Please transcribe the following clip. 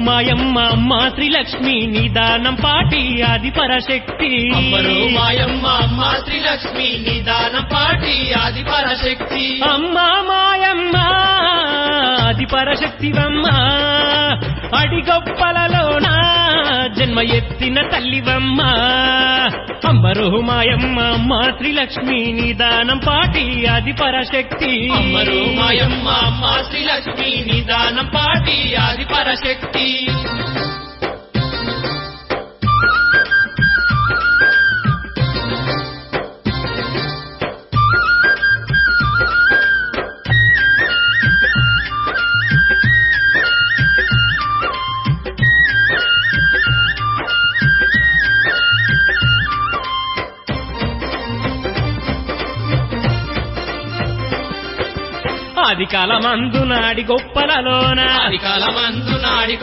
మాయమ్మ అమ్మ శ్రీలక్ష్మి నిదానం పాటి ఆది పరశక్తి. మాయమ్మ అమ్మ శ్రీలక్ష్మి నిదానం పాటి ఆది పరశక్తి. అమ్మ మాయమ్మ ఆది పరశక్తివమ్మ అడిగొప్పలలోన జన్మ ఎత్తిన తల్లివమ్మ. అంబరు మాయమ్మ అమ్మ శ్రీలక్ష్మి నిదానం పాటి ఆది పరశక్తి. మాయమ్మ అమ్మ శ్రీలక్ష్మి నిదానం పాటి ఆది పరశక్తి. ఆది కాలమందు నాడి గొప్పలలోన ఆది కాలమందు నాడి